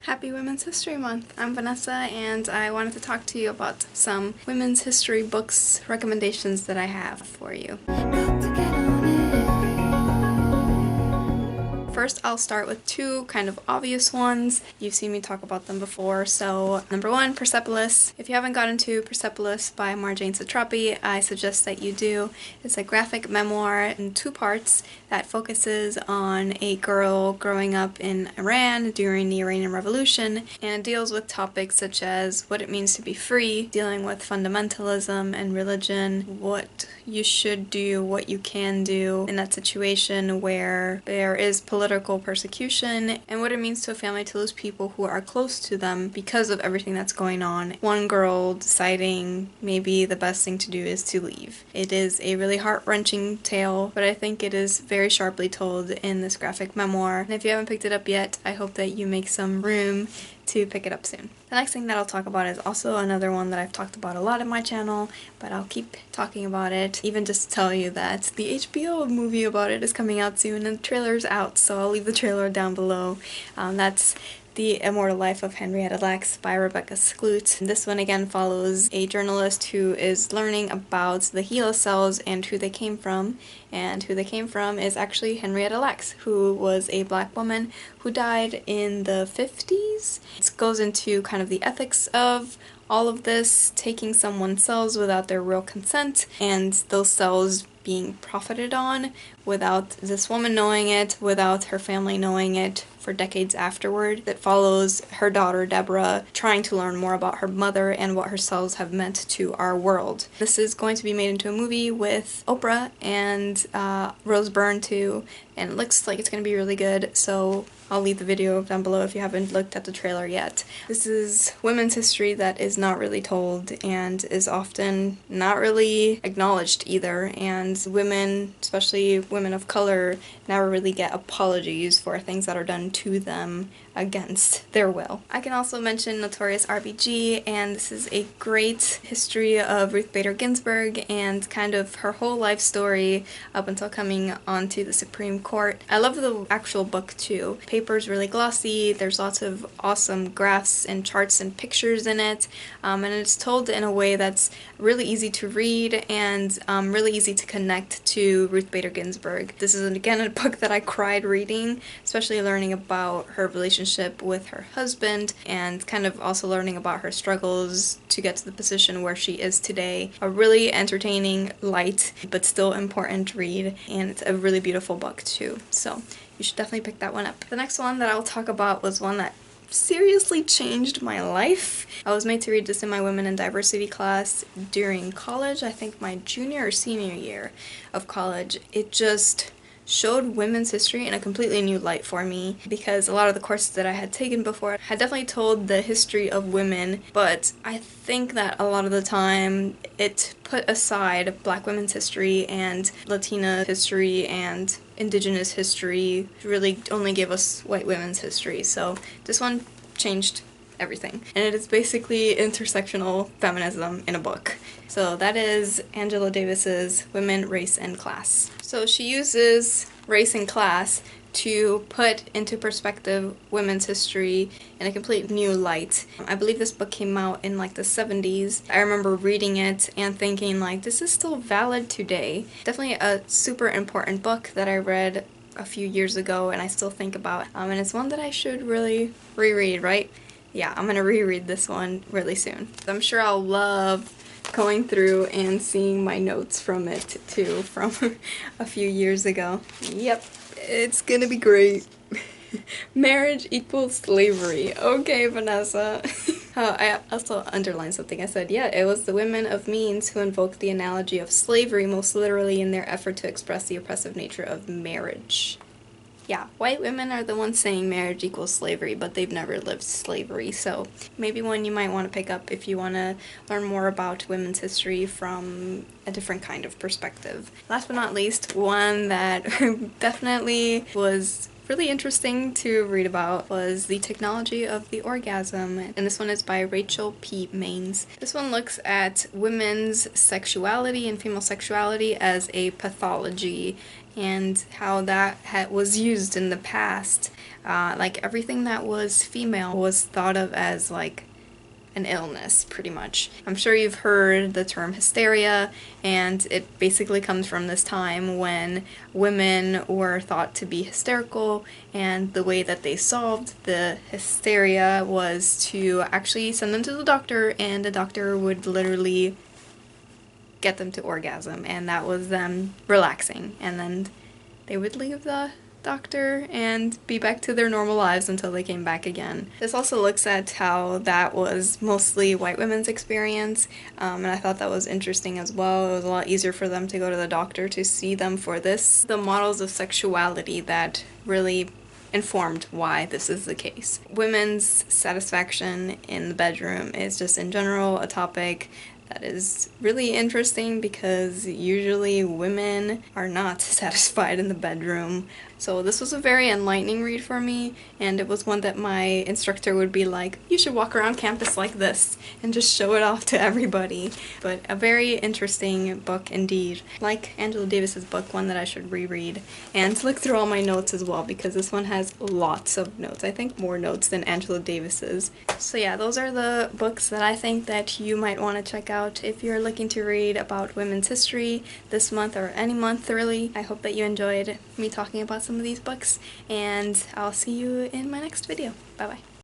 Happy Women's History Month! I'm Vanessa and I wanted to talk to you about some women's history books recommendations that I have for you. First, I'll start with two kind of obvious ones. You've seen me talk about them before. So, number one, Persepolis. If you haven't gotten to Persepolis by Marjane Satrapi, I suggest that you do. It's a graphic memoir in two parts that focuses on a girl growing up in Iran during the Iranian Revolution and deals with topics such as what it means to be free, dealing with fundamentalism and religion, what you should do, what you can do in that situation where there is political persecution, and what it means to a family to lose people who are close to them because of everything that's going on. One girl deciding maybe the best thing to do is to leave. It is a really heart-wrenching tale, but I think it is very sharply told in this graphic memoir. And if you haven't picked it up yet, I hope that you make some room to pick it up soon. The next thing that I'll talk about is also another one that I've talked about a lot in my channel, but I'll keep talking about it, even just to tell you that the HBO movie about it is coming out soon and the trailer's out, so I'll leave the trailer down below. That's The Immortal Life of Henrietta Lacks by Rebecca Skloot. This one again follows a journalist who is learning about the HeLa cells and who they came from, and who they came from is actually Henrietta Lacks, who was a black woman who died in the 50s. It goes into kind of the ethics of all of this, taking someone's cells without their real consent, and those cells being profited on without this woman knowing it, without her family knowing it, for decades afterward. That follows her daughter Deborah trying to learn more about her mother and what her cells have meant to our world. This is going to be made into a movie with Oprah and Rose Byrne too, and it looks like it's going to be really good, so I'll leave the video down below if you haven't looked at the trailer yet. This is women's history that is not really told and is often not really acknowledged either, and women, especially women of color, never really get apologies for things that are done to them against their will. I can also mention Notorious RBG, and this is a great history of Ruth Bader Ginsburg and kind of her whole life story up until coming onto the Supreme Court. I love the actual book too. Paper's really glossy, there's lots of awesome graphs and charts and pictures in it, and it's told in a way that's really easy to read and really easy to connect to Ruth Bader Ginsburg. This is again a book that I cried reading, especially learning about her relationship with her husband and kind of also learning about her struggles to get to the position where she is today. A really entertaining, light, but still important read, and it's a really beautiful book too, so you should definitely pick that one up. The next one that I'll talk about was one that seriously changed my life. I was made to read this in my Women in Diversity class during college, I think my junior or senior year of college. It just showed women's history in a completely new light for me, because a lot of the courses that I had taken before had definitely told the history of women, but I think that a lot of the time it put aside Black women's history and Latina history and Indigenous history, really only gave us white women's history. So this one changed everything, and it is basically intersectional feminism in a book. So that is Angela Davis's Women, Race, and Class. So she uses race and class to put into perspective women's history in a complete new light. I believe this book came out in like the 70s. I remember reading it and thinking like, this is still valid today. Definitely a super important book that I read a few years ago and I still think about, and it's one that I should really reread, right? Yeah, I'm gonna reread this one really soon. I'm sure I'll love going through and seeing my notes from it too, from a few years ago. Yep, it's gonna be great. Marriage equals slavery. Okay, Vanessa. Oh, I also underlined something. I said, yeah, it was the women of means who invoked the analogy of slavery most literally in their effort to express the oppressive nature of marriage. Yeah, white women are the ones saying marriage equals slavery, but they've never lived slavery, so maybe one you might want to pick up if you want to learn more about women's history from a different kind of perspective. Last but not least, one that definitely was really interesting to read about was The Technology of the Orgasm, and this one is by Rachel P. Maines. This one looks at women's sexuality and female sexuality as a pathology and how that was used in the past. Like everything that was female was thought of as like an illness, pretty much. I'm sure you've heard the term hysteria, and it basically comes from this time when women were thought to be hysterical, and the way that they solved the hysteria was to actually send them to the doctor, and the doctor would literally get them to orgasm, and that was them relaxing, and then they would leave the doctor and be back to their normal lives until they came back again. This also looks at how that was mostly white women's experience, and I thought that was interesting as well. It was a lot easier for them to go to the doctor to see them for this. The models of sexuality that really informed why this is the case. Women's satisfaction in the bedroom is just in general a topic that is really interesting because usually women are not satisfied in the bedroom. So this was a very enlightening read for me, and it was one that my instructor would be like, you should walk around campus like this and just show it off to everybody. But a very interesting book indeed. Like Angela Davis's book, one that I should reread and look through all my notes as well, because this one has lots of notes. I think more notes than Angela Davis's. So yeah, those are the books that I think that you might want to check out if you're looking to read about women's history this month or any month really. I hope that you enjoyed me talking about some of these books, and I'll see you in my next video. Bye bye.